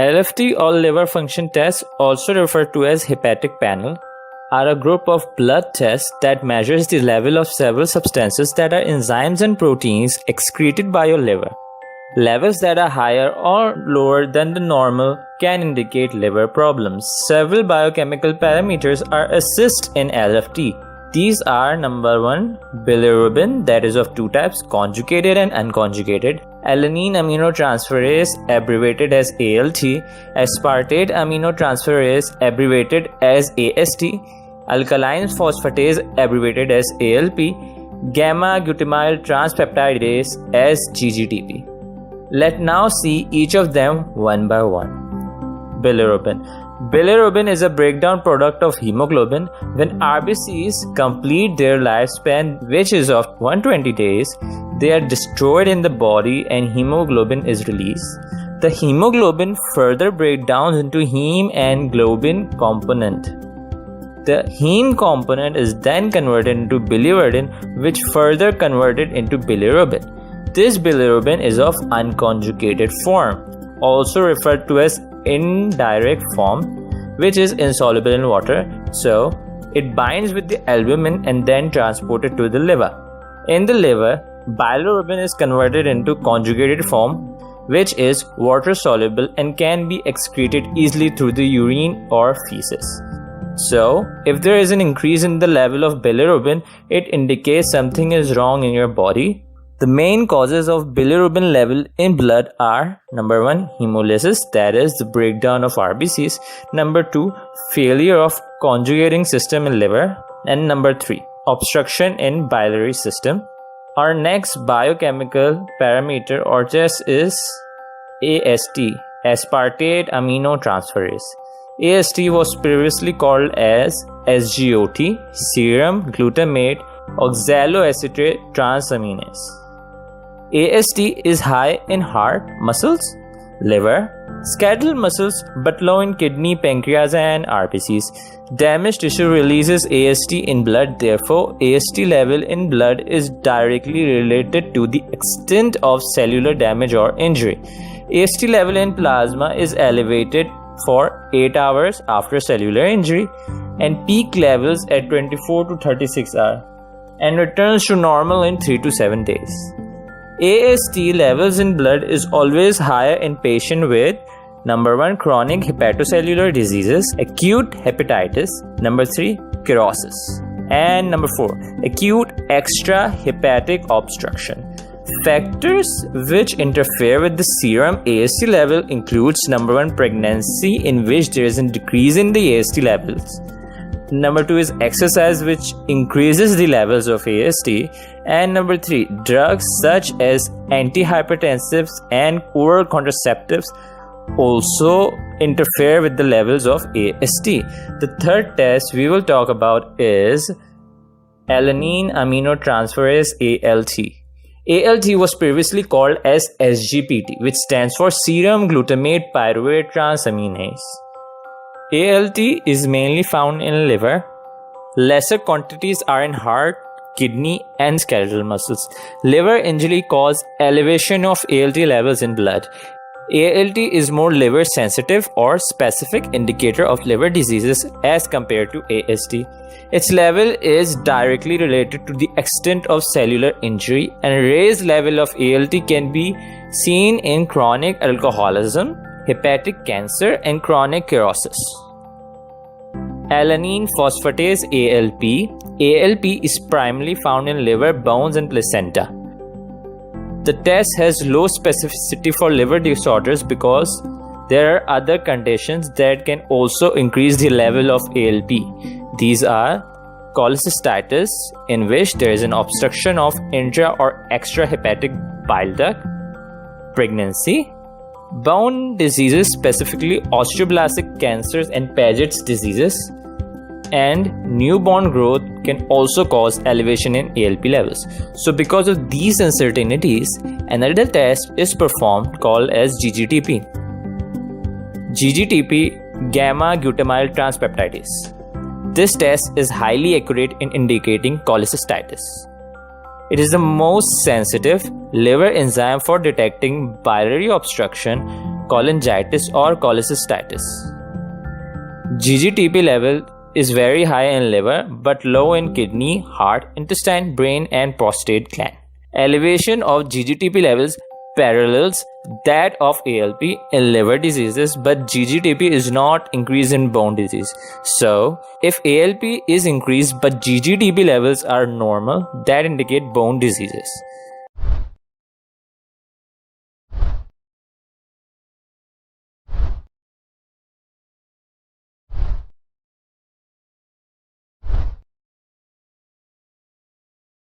LFT or liver function tests, also referred to as hepatic panel, are a group of blood tests that measures the level of several substances that are enzymes and proteins excreted by your liver. Levels that are higher or lower than the normal can indicate liver problems. Several biochemical parameters are assessed in LFT. These are number 1, bilirubin, that is of two types, conjugated and unconjugated, alanine aminotransferase, abbreviated as ALT, aspartate aminotransferase, abbreviated as AST, alkaline phosphatase, abbreviated as ALP, gamma glutamyl transpeptidase as GGTP. Let's now see each of them one by one. Bilirubin. Bilirubin is a breakdown product of hemoglobin. When RBCs complete their lifespan, which is of 120 days, they are destroyed in the body and hemoglobin is released. The hemoglobin further breaks down into heme and globin component. The heme component is then converted into biliverdin, which further converted into bilirubin. This bilirubin is of unconjugated form, also referred to as indirect form, which is insoluble in water, so it binds with the albumin and then transported to the liver. In the liver, bilirubin is converted into conjugated form, which is water soluble and can be excreted easily through the urine or feces. So, if there is an increase in the level of bilirubin, it indicates something is wrong in your body. The main causes of bilirubin level in blood are number 1, hemolysis, that is the breakdown of RBCs, number 2, failure of conjugating system in liver, and number 3, obstruction in biliary system. Our next biochemical parameter or test is AST, aspartate aminotransferase. AST was previously called as SGOT, serum glutamate oxaloacetate transaminase. AST is high in heart, muscles, liver, skeletal muscles, but low in kidney, pancreas, and RBCs. Damaged tissue releases AST in blood, therefore, AST level in blood is directly related to the extent of cellular damage or injury. AST level in plasma is elevated for 8 hours after cellular injury and peak levels at 24 to 36 hours and returns to normal in 3 to 7 days. AST levels in blood is always higher in patients with number 1, chronic hepatocellular diseases, acute hepatitis, number 3, cirrhosis, and number 4, acute extrahepatic obstruction. Factors which interfere with the serum AST level includes number 1, pregnancy, in which there is a decrease in the AST levels. Number 2 is exercise, which increases the levels of AST. And number 3, drugs such as antihypertensives and oral contraceptives also interfere with the levels of AST. The third test we will talk about is alanine aminotransferase ALT. ALT was previously called as SGPT, which stands for serum glutamate pyruvate transaminase. ALT is mainly found in liver. Lesser quantities are in heart, kidney, and skeletal muscles. Liver injury causes elevation of ALT levels in blood. ALT is more liver sensitive or specific indicator of liver diseases as compared to AST. Its level is directly related to the extent of cellular injury, and a raised level of ALT can be seen in chronic alcoholism, hepatic cancer, and chronic cirrhosis. Alanine phosphatase ALP. ALP is primarily found in liver, bones, and placenta. The test has low specificity for liver disorders because there are other conditions that can also increase the level of ALP. These are cholecystitis, in which there is an obstruction of intra or extrahepatic bile duct, pregnancy, bone diseases, specifically osteoblastic cancers and Paget's diseases, and newborn growth can also cause elevation in ALP levels. So because of these uncertainties, another test is performed called as GGTP. GGTP, gamma glutamyl transpeptidase. This test is highly accurate in indicating cholecystitis. It is the most sensitive liver enzyme for detecting biliary obstruction, cholangitis or cholecystitis. GGTP level is very high in liver but low in kidney, heart, intestine, brain and prostate gland. Elevation of GGTP levels parallels that of ALP in liver diseases, but GGTP is not increased in bone disease. So, if ALP is increased but GGTP levels are normal, that indicate bone diseases.